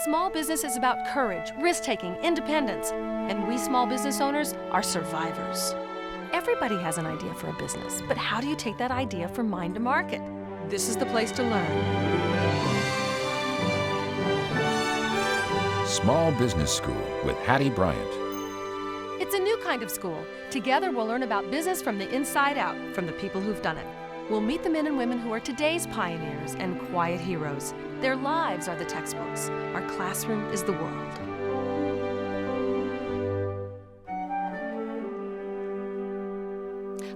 Small business is about courage, risk-taking, independence, and we small business owners are survivors. Everybody has an idea for a business, but how do you take that idea from mind to market? This is the place to learn. Small Business School with Hattie Bryant. It's a new kind of school. Together we'll learn about business from the inside out, from the people who've done it. We'll meet the men and women who are today's pioneers and quiet heroes. Their lives are the textbooks. Our classroom is the world.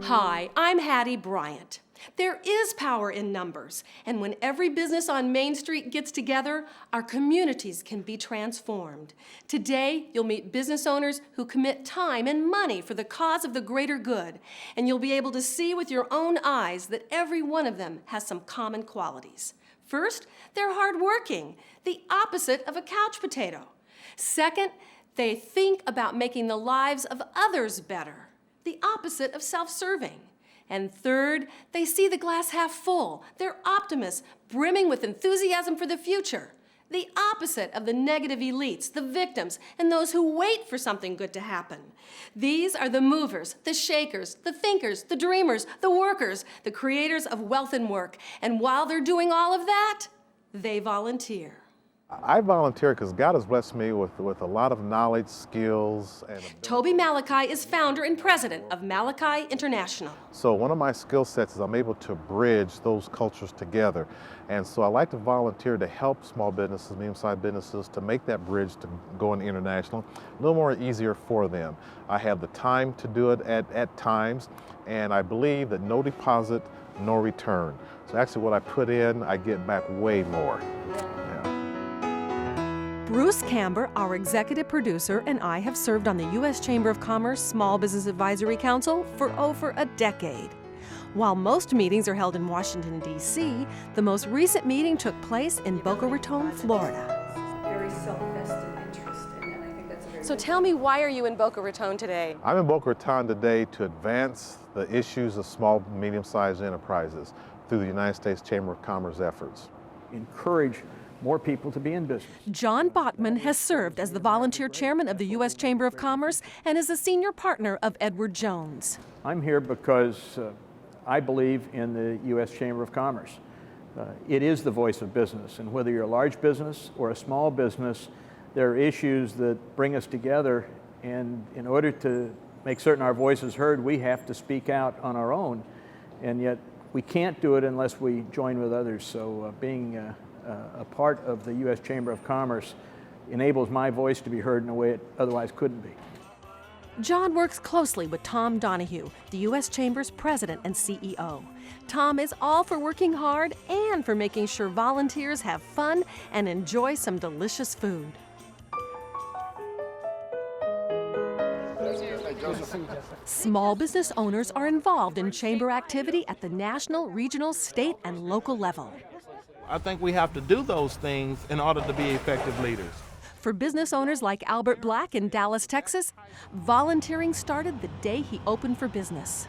Hi, I'm Hattie Bryant. There is power in numbers, and when every business on Main Street gets together, our communities can be transformed. Today, you'll meet business owners who commit time and money for the cause of the greater good, and you'll be able to see with your own eyes that every one of them has some common qualities. First, they're hardworking, the opposite of a couch potato. Second, they think about making the lives of others better, the opposite of self-serving. And third, they see the glass half full. They're optimists, brimming with enthusiasm for the future. The opposite of the negative elites, the victims, and those who wait for something good to happen. These are the movers, the shakers, the thinkers, the dreamers, the workers, the creators of wealth and work. And while they're doing all of that, they volunteer. I volunteer because God has blessed me with a lot of knowledge, skills, and ability. Toby Malachi is founder and president of Malachi International. So one of my skill sets is I'm able to bridge those cultures together. And so I like to volunteer to help small businesses, medium-sized businesses, to make that bridge to going international a little more easier for them. I have the time to do it at times, and I believe that no deposit, no return. So actually what I put in, I get back way more. Bruce Camber, our executive producer, and I have served on the U.S. Chamber of Commerce Small Business Advisory Council for over a decade. While most meetings are held in Washington, D.C., the most recent meeting took place in Boca Raton, Florida. Very self-vested interest, and I think that's a very So tell me, why are you in Boca Raton today? I'm in Boca Raton today to advance the issues of small, medium-sized enterprises through the United States Chamber of Commerce efforts. Encourage more people to be in business. John Bachman has served as the volunteer chairman of the U.S. Chamber of Commerce and is a senior partner of Edward Jones. I'm here because I believe in the U.S. Chamber of Commerce. It is the voice of business, and whether you're a large business or a small business, there are issues that bring us together, and in order to make certain our voice is heard, we have to speak out on our own, and yet we can't do it unless we join with others. So being a part of the U.S. Chamber of Commerce enables my voice to be heard in a way it otherwise couldn't be. John works closely with Tom Donahue, the U.S. Chamber's president and CEO. Tom is all for working hard and for making sure volunteers have fun and enjoy some delicious food. Small business owners are involved in chamber activity at the national, regional, state, and local level. I think we have to do those things in order to be effective leaders. For business owners like Albert Black in Dallas, Texas, volunteering started the day he opened for business.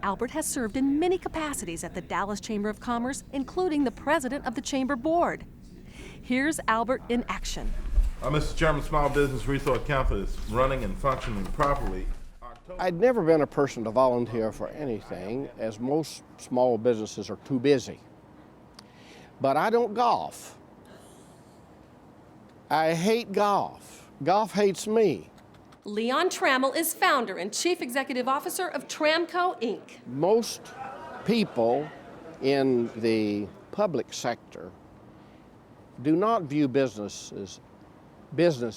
Albert has served in many capacities at the Dallas Chamber of Commerce, including the president of the Chamber Board. Here's Albert in action. Mr. Chairman, Small Business Resource Council is running and functioning properly. I'd never been a person to volunteer for anything, as most small businesses are too busy. But I don't golf. I hate golf. Golf hates me. Leon Trammell is founder and chief executive officer of Tramco, Inc. Most people in the public sector do not view business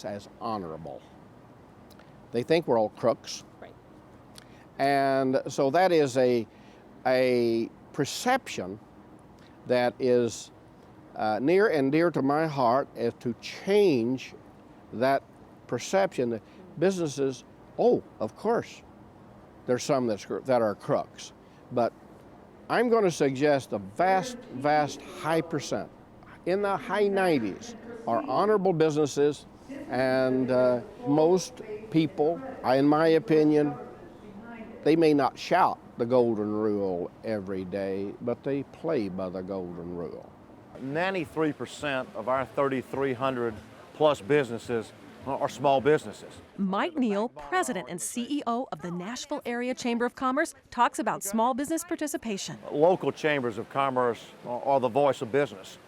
as honorable. They think we're all crooks. Right. And so that is a perception that is near and dear to my heart, is to change that perception that businesses, oh, of course, there's some that are crooks, but I'm going to suggest a vast high percent, in the high 90s, are honorable businesses, and most people, in my opinion, they may not shout the golden rule every day, but they play by the golden rule. 93% of our 3,300 plus businesses are small businesses. Mike Neal, president and CEO of the Nashville Area Chamber of Commerce, talks about small business participation. Local chambers of commerce are the voice of business.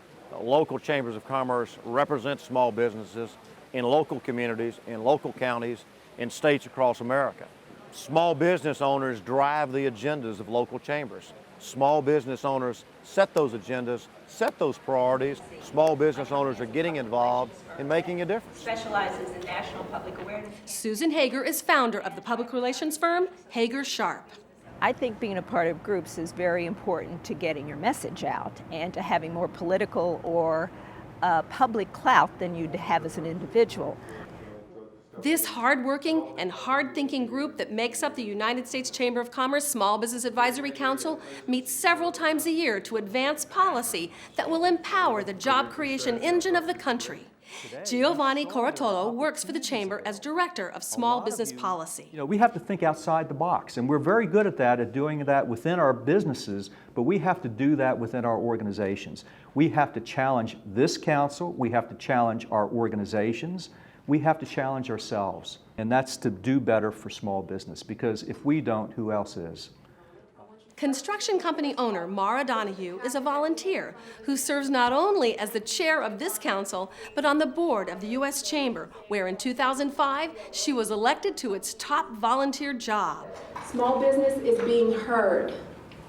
Local chambers of commerce represent small businesses in local communities, in local counties, in states across America. Small business owners drive the agendas of local chambers. Small business owners set those agendas, set those priorities. Small business owners are getting involved in making a difference. Specializes in national public awareness. Susan Hager is founder of the public relations firm Hager Sharp. I think being a part of groups is very important to getting your message out and to having more political or public clout than you'd have as an individual. This hardworking and hard-thinking group that makes up the United States Chamber of Commerce Small Business Advisory Council meets several times a year to advance policy that will empower the job creation engine of the country. Giovanni Corotolo works for the Chamber as Director of Small Business Policy. We have to think outside the box, and we're very good at doing that within our businesses, but we have to do that within our organizations. We have to challenge this council, we have to challenge our organizations, we have to challenge ourselves, and that's to do better for small business, because if we don't, who else is? Construction company owner Mara Donahue is a volunteer who serves not only as the chair of this council, but on the board of the U.S. Chamber, where in 2005 she was elected to its top volunteer job. Small business is being heard.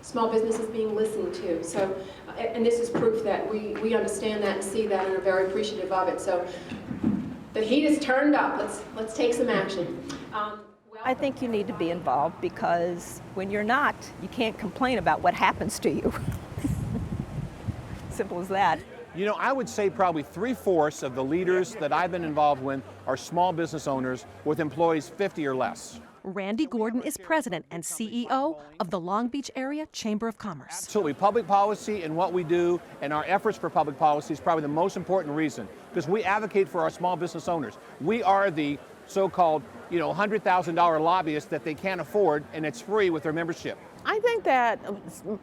Small business is being listened to. So, and this is proof that we understand that and see that and are very appreciative of it. So the heat is turned up. Let's take some action. I think you need to be involved because when you're not, you can't complain about what happens to you. Simple as that. I would say probably 3/4 of the leaders that I've been involved with are small business owners with employees 50 or less. Randy Gordon is president and CEO of the Long Beach Area Chamber of Commerce. Absolutely. Public policy and what we do and our efforts for public policy is probably the most important reason, because we advocate for our small business owners. We are the so-called, $100,000 lobbyists that they can't afford, and it's free with their membership. I think that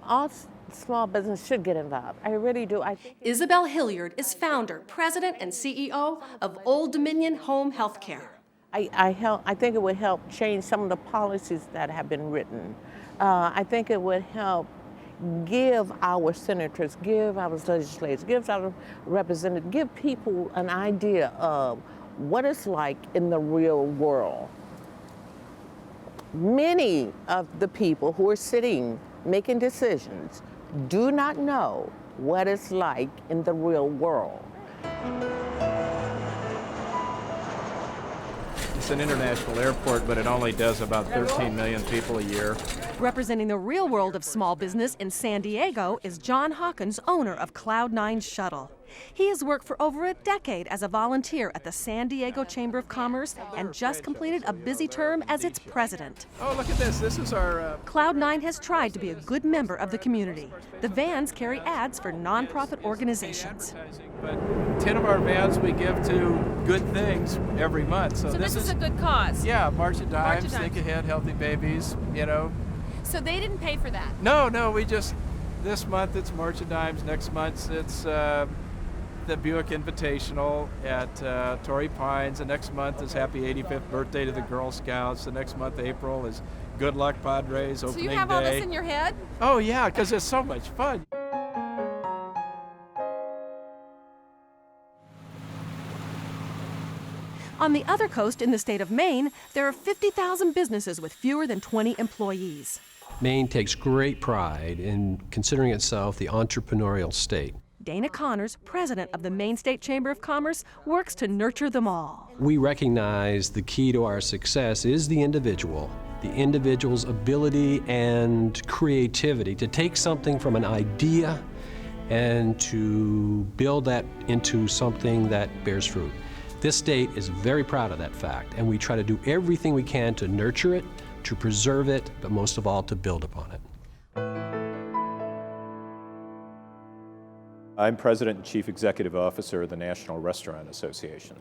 all small business should get involved. I really do. Isabel Hilliard is founder, president, and CEO of Old Dominion Home Health Care. I think it would help change some of the policies that have been written. I think it would help give our senators, give our legislators, give our representatives, give people an idea of what it's like in the real world. Many of the people who are sitting making decisions do not know what it's like in the real world. It's an international airport, but it only does about 13 million people a year. Representing the real world of small business in San Diego is John Hawkins, owner of Cloud9 Shuttle. He has worked for over a decade as a volunteer at the San Diego Chamber of Commerce and just completed a busy term as its president. Oh, look at this. This is our... Cloud9 has tried to be a good member of the community. The vans carry ads for nonprofit organizations. But 10 of our vans we give to good things every month. So this is a good cause? Yeah, March of Dimes, Think Ahead, Healthy Babies, So they didn't pay for that? No, we just... This month it's March of Dimes. Next month it's... the Buick Invitational at Torrey Pines. The next month is Happy 85th Birthday to the Girl Scouts. The next month, April, is Good Luck Padres opening day. So you have all this in your head? Oh yeah, because it's so much fun. On the other coast in the state of Maine, there are 50,000 businesses with fewer than 20 employees. Maine takes great pride in considering itself the entrepreneurial state. Dana Connors, president of the Maine State Chamber of Commerce, works to nurture them all. We recognize the key to our success is the individual's ability and creativity to take something from an idea and to build that into something that bears fruit. This state is very proud of that fact, and we try to do everything we can to nurture it, to preserve it, but most of all to build upon it. I'm President and Chief Executive Officer of the National Restaurant Association.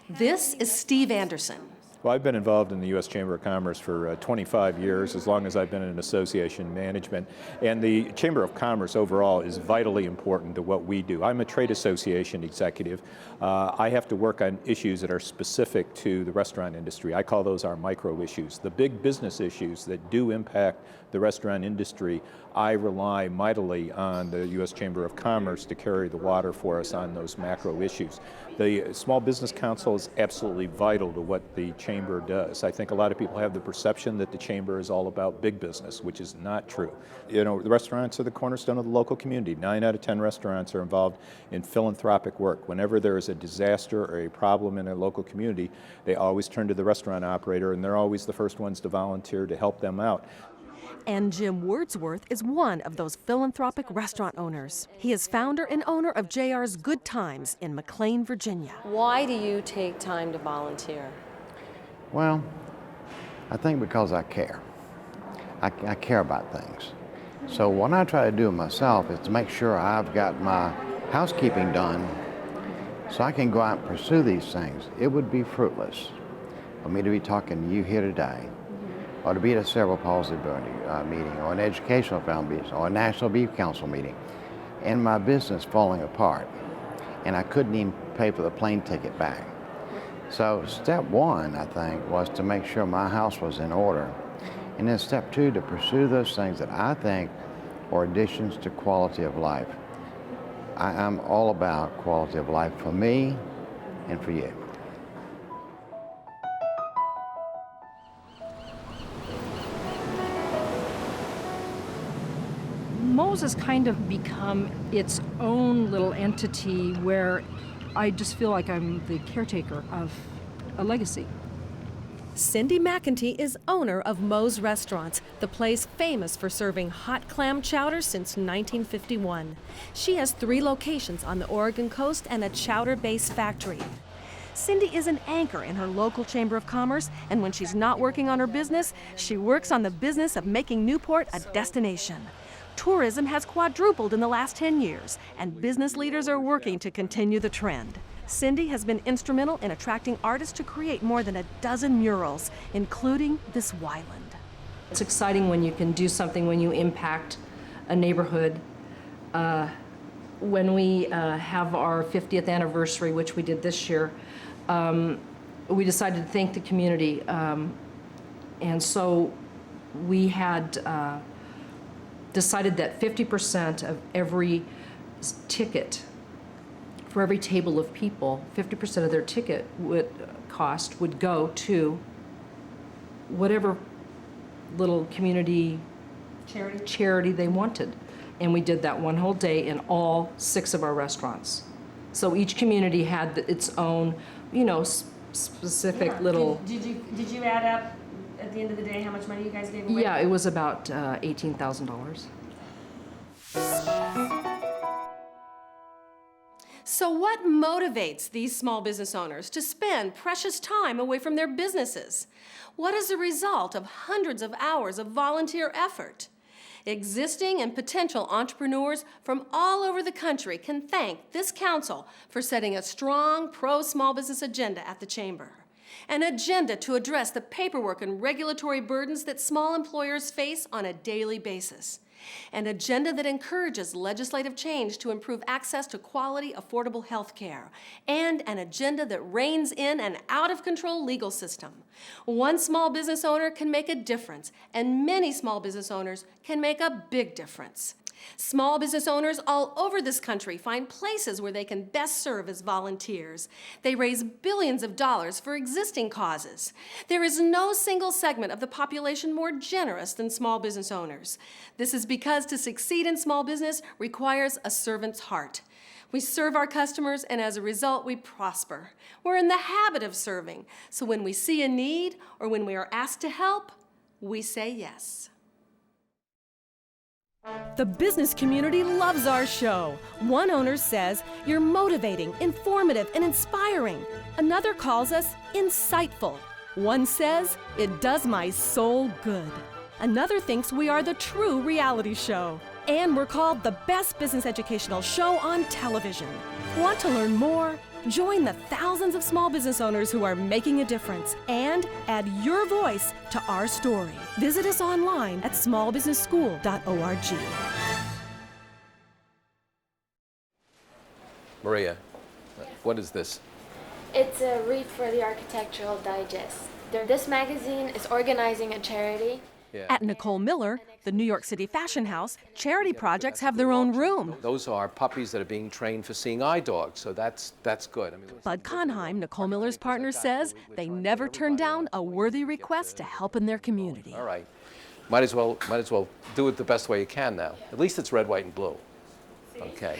This is Steve Anderson. Well, I've been involved in the U.S. Chamber of Commerce for 25 years, as long as I've been in association management. And the Chamber of Commerce overall is vitally important to what we do. I'm a trade association executive. I have to work on issues that are specific to the restaurant industry. I call those our micro issues. The big business issues that do impact the restaurant industry, I rely mightily on the U.S. Chamber of Commerce to carry the water for us on those macro issues. The Small Business Council is absolutely vital to what the Chamber does. I think a lot of people have the perception that the Chamber is all about big business, which is not true. You know, the restaurants are the cornerstone of the local community. 9 out of 10 restaurants are involved in philanthropic work. Whenever there is a disaster or a problem in a local community, they always turn to the restaurant operator, and they're always the first ones to volunteer to help them out. And Jim Wordsworth is one of those philanthropic restaurant owners. He is founder and owner of JR's Good Times in McLean, Virginia. Why do you take time to volunteer? Well, I think because I care. I care about things. So what I try to do myself is to make sure I've got my housekeeping done so I can go out and pursue these things. It would be fruitless for me to be talking to you here today, or to be at a cerebral palsy meeting, or an educational foundation, or a National Beef Council meeting, and my business falling apart, and I couldn't even pay for the plane ticket back. So step one, I think, was to make sure my house was in order, and then step two, to pursue those things that I think are additions to quality of life. I'm all about quality of life for me and for you. Moe's has kind of become its own little entity where I just feel like I'm the caretaker of a legacy. Cindy McEntee is owner of Moe's Restaurants, the place famous for serving hot clam chowder since 1951. She has 3 locations on the Oregon coast and a chowder-based factory. Cindy is an anchor in her local Chamber of Commerce, and when she's not working on her business, she works on the business of making Newport a destination. Tourism has quadrupled in the last 10 years, and business leaders are working to continue the trend. Cindy has been instrumental in attracting artists to create more than a dozen murals, including this Wyland. It's exciting when you can do something, when you impact a neighborhood. When we have our 50th anniversary, which we did this year, we decided to thank the community. And so we had decided that 50% of every ticket, for every table of people, 50% of their ticket cost would go to whatever little community charity they wanted. And we did that one whole day in all 6 of our restaurants. So each community had its own, you know, specific little. Did you add up at the end of the day how much money you guys gave away? Yeah, it was about $18,000. So what motivates these small business owners to spend precious time away from their businesses? What is the result of hundreds of hours of volunteer effort? Existing and potential entrepreneurs from all over the country can thank this council for setting a strong pro-small business agenda at the Chamber. An agenda to address the paperwork and regulatory burdens that small employers face on a daily basis. An agenda that encourages legislative change to improve access to quality, affordable health care. And an agenda that reins in an out-of-control legal system. One small business owner can make a difference, and many small business owners can make a big difference. Small business owners all over this country find places where they can best serve as volunteers. They raise billions of dollars for existing causes. There is no single segment of the population more generous than small business owners. This is because to succeed in small business requires a servant's heart. We serve our customers, and as a result, we prosper. We're in the habit of serving, so when we see a need or when we are asked to help, we say yes. The business community loves our show. One owner says, "You're motivating, informative, and inspiring." Another calls us insightful. One says, "It does my soul good." Another thinks we are the true reality show. And we're called the best business educational show on television. Want to learn more? Join the thousands of small business owners who are making a difference and add your voice to our story. Visit us online at smallbusinessschool.org. Maria, what is this? It's a read for the Architectural Digest. This magazine is organizing a charity. At Nicole Miller, the New York City fashion house, charity projects have their own room. Those are puppies that are being trained for seeing eye dogs, so that's good. I mean, Bud Conheim, Nicole Miller's partner, says they never turn down a worthy request to help in their community. all right, might as well do it the best way you can now. At least it's red, white, and blue. Okay.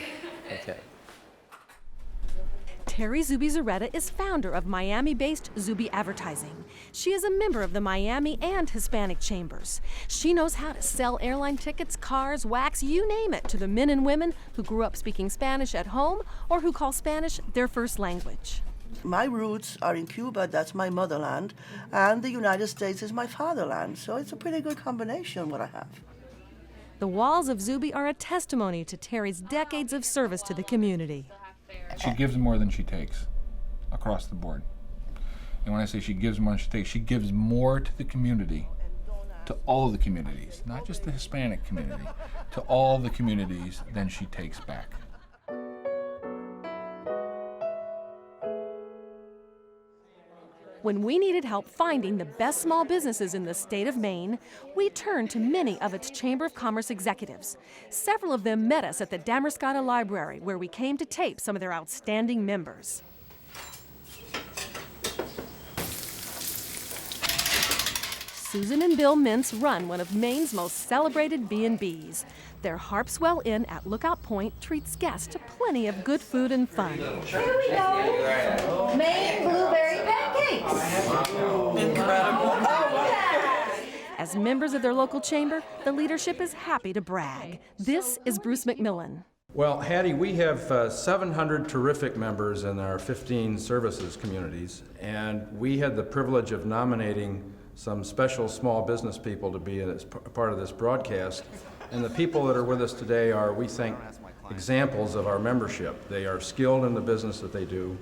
Terry Zuby Zaretta is founder of Miami-based Zuby Advertising. She is a member of the Miami and Hispanic chambers. She knows how to sell airline tickets, cars, wax, you name it, to the men and women who grew up speaking Spanish at home or who call Spanish their first language. My roots are in Cuba, that's my motherland, and the United States is my fatherland, so it's a pretty good combination what I have. The walls of Zuby are a testimony to Terry's decades of service to the community. She gives more than she takes across the board. And when I say she gives more than she takes, she gives more to the community, to all of the communities, not just the Hispanic community, to all the communities than she takes back. When we needed help finding the best small businesses in the state of Maine, we turned to many of its Chamber of Commerce executives. Several of them met us at the Damerscott Library, where we came to tape some of their outstanding members. Susan and Bill Mintz run one of Maine's most celebrated B&Bs. Their Harpswell Inn at Lookout Point treats guests to plenty of good food and fun. Here we go. Maine blueberry pancakes. Incredible. As members of their local chamber, the leadership is happy to brag. This is Bruce McMillan. Well, Hattie, we have 700 terrific members in our 15 services communities, and we had the privilege of nominating some special small business people to be a part of this broadcast. And the people that are with us today are, we think, examples of our membership. They are skilled in the business that they do.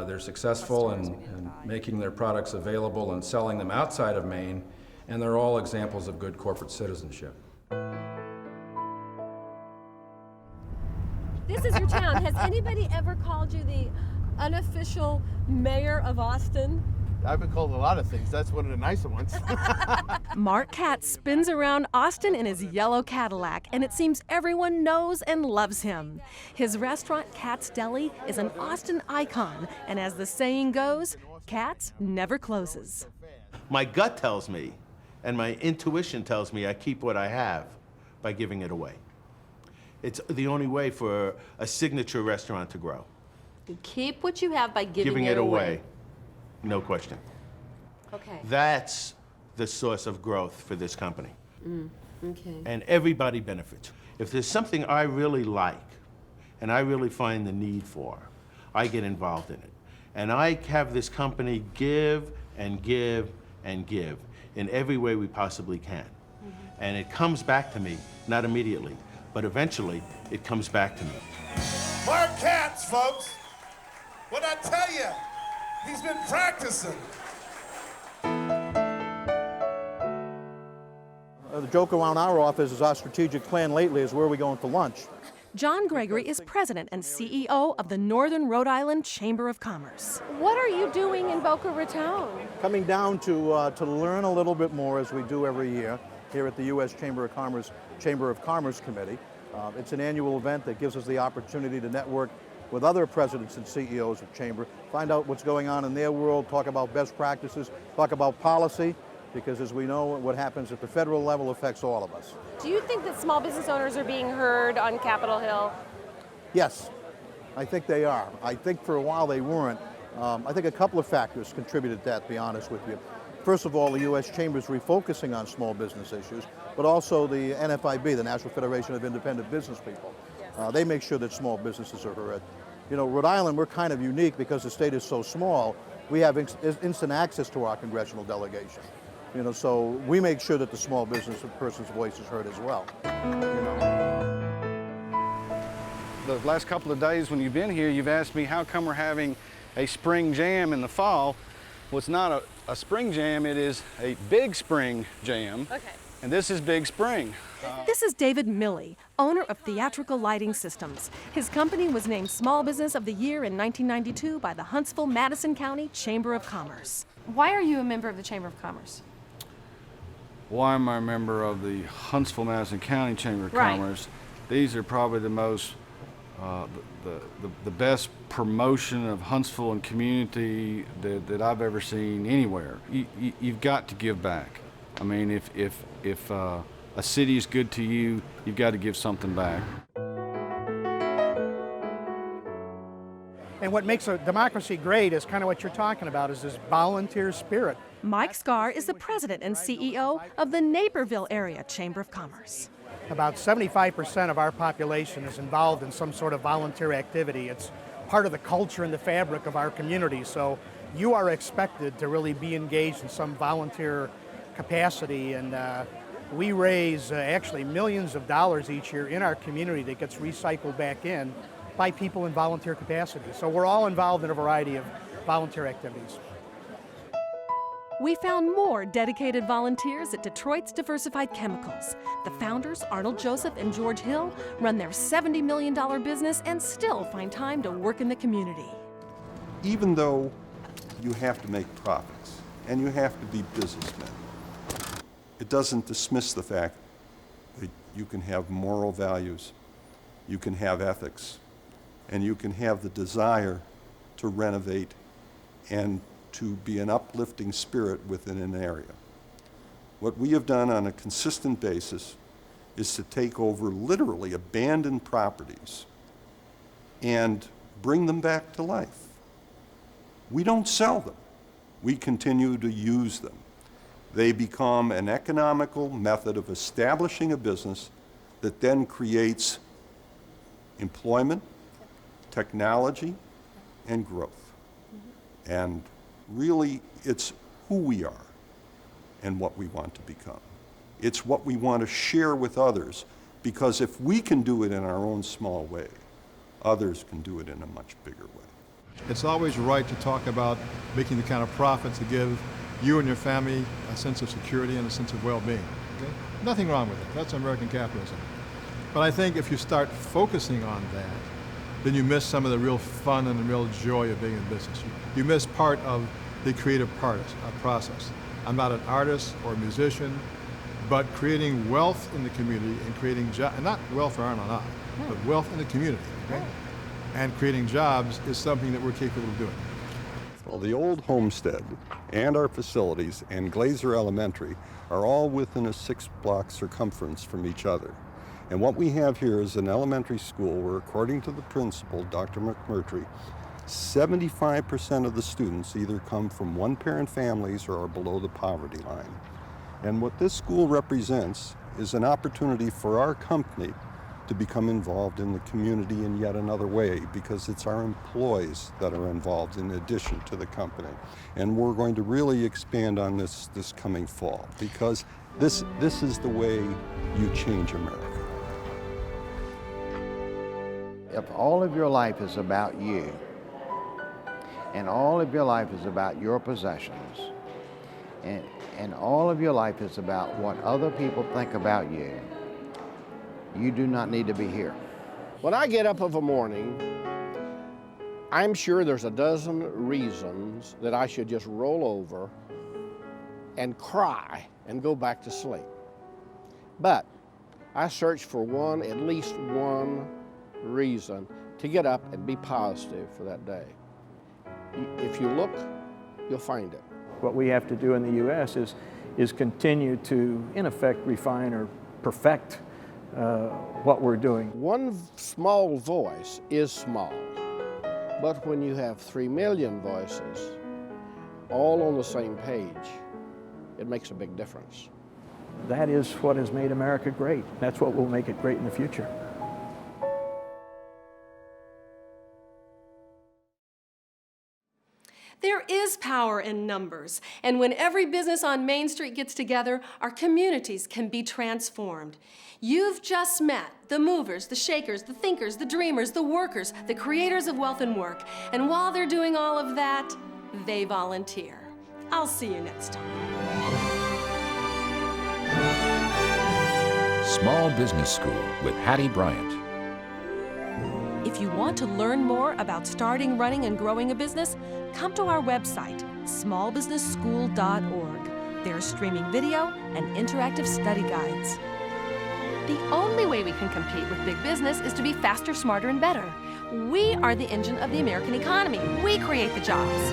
They're successful in making their products available and selling them outside of Maine, and they're all examples of good corporate citizenship. This is your town. Has anybody ever called you the unofficial mayor of Austin? I've been called a lot of things. That's one of the nicer ones. Mark Katz spins around Austin in his yellow Cadillac, and it seems everyone knows and loves him. His restaurant, Katz Deli, is an Austin icon, and as the saying goes, Katz never closes. My gut tells me, and my intuition tells me I keep what I have by giving it away. It's the only way for a signature restaurant to grow. You keep what you have by giving it away. No question. Okay. That's the source of growth for this company. Okay. And everybody benefits. If there's something I really like and I really find the need for, I get involved in it. And I have this company give and give and give in every way we possibly can. And it comes back to me, not immediately, but eventually it comes back to me. Mark Katz, folks. What'd I tell you? He's been practicing. The joke around our office is our strategic plan lately is where are we going for lunch? John Gregory is president and CEO of the Northern Rhode Island Chamber of Commerce. What are you doing in Boca Raton? Coming down to learn a little bit more as we do every year here at the U.S. Chamber of Commerce Committee. It's an annual event that gives us the opportunity to network with other presidents and CEOs of Chamber, find out what's going on in their world, talk about best practices, talk about policy, because as we know, what happens at the federal level affects all of us. Do you think that small business owners are being heard on Capitol Hill? Yes, I think they are. I think for a while they weren't. I think a couple of factors contributed to that, to be honest with you. First of all, the U.S. Chamber is refocusing on small business issues, but also the NFIB, the National Federation of Independent Business People. They make sure that small businesses are heard. You know, Rhode Island, we're kind of unique because the state is so small. We have instant access to our congressional delegation. You know, so we make sure that the small business person's voice is heard as well. The last couple of days when you've been here, you've asked me how come we're having a spring jam in the fall. Well, it's not a spring jam, it is a big spring jam. Okay. And this is Big Spring. This is David Milley, owner of Theatrical Lighting Systems. His company was named Small Business of the Year in 1992 by the Huntsville-Madison County Chamber of Commerce. Why are you a member of the Chamber of Commerce? Why am I a member of the Huntsville-Madison County Chamber of Commerce? These are probably the most, the best promotion of Huntsville and community that I've ever seen anywhere. You've got to give back. I mean, if a city is good to you, you've got to give something back. And what makes a democracy great is kind of what you're talking about, is this volunteer spirit. Mike Scar is the president and CEO of the Naperville Area Chamber of Commerce. About 75% of our population is involved in some sort of volunteer activity. It's part of the culture and the fabric of our community, so you are expected to really be engaged in some volunteer capacity, and we raise actually millions of dollars each year in our community that gets recycled back in by people in volunteer capacity. So we're all involved in a variety of volunteer activities. We found more dedicated volunteers at Detroit's Diversified Chemicals. The founders, Arnold Joseph and George Hill, run their $70 million business and still find time to work in the community. Even though you have to make profits and you have to be businessmen, it doesn't dismiss the fact that you can have moral values, you can have ethics, and you can have the desire to renovate and to be an uplifting spirit within an area. What we have done on a consistent basis is to take over literally abandoned properties and bring them back to life. We don't sell them. We continue to use them. They become an economical method of establishing a business that then creates employment, technology, and growth. And really, it's who we are and what we want to become. It's what we want to share with others, because if we can do it in our own small way, others can do it in a much bigger way. It's always right to talk about making the kind of profits that give you and your family a sense of security and a sense of well-being. Okay? Nothing wrong with it. That's American capitalism. But I think if you start focusing on that, then you miss some of the real fun and the real joy of being in business. You miss part of the creative process. I'm not an artist or a musician, but creating wealth in the community and creating jobs, and not wealth for Arnold and I, but wealth in the community, okay? And creating jobs is something that we're capable of doing. Well, the old homestead and our facilities and Glazer Elementary are all within a 6-block circumference from each other. And what we have here is an elementary school where, according to the principal, Dr. McMurtry, 75% of the students either come from one-parent families or are below the poverty line. And what this school represents is an opportunity for our company to become involved in the community in yet another way, because it's our employees that are involved in addition to the company. And we're going to really expand on this coming fall, because this is the way you change America. If all of your life is about you, and all of your life is about your possessions, and all of your life is about what other people think about you, you do not need to be here. When I get up of a morning, I'm sure there's a dozen reasons that I should just roll over and cry and go back to sleep. But I search for one, at least one reason to get up and be positive for that day. If you look, you'll find it. What we have to do in the U.S. is continue to, in effect, refine or perfect what we're doing. One small voice is small, but when you have 3 million voices all on the same page, it makes a big difference. That is what has made America great. That's what will make it great in the future. There is power in numbers, and when every business on Main Street gets together, our communities can be transformed. You've just met the movers, the shakers, the thinkers, the dreamers, the workers, the creators of wealth and work, and while they're doing all of that, they volunteer. I'll see you next time. Small Business School with Hattie Bryant. If you want to learn more about starting, running, and growing a business, come to our website, smallbusinessschool.org. There's streaming video and interactive study guides. The only way we can compete with big business is to be faster, smarter, and better. We are the engine of the American economy. We create the jobs.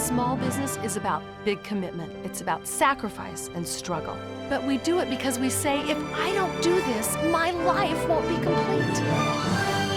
Small business is about big commitment. It's about sacrifice and struggle. But we do it because we say, if I don't do this, my life won't be complete.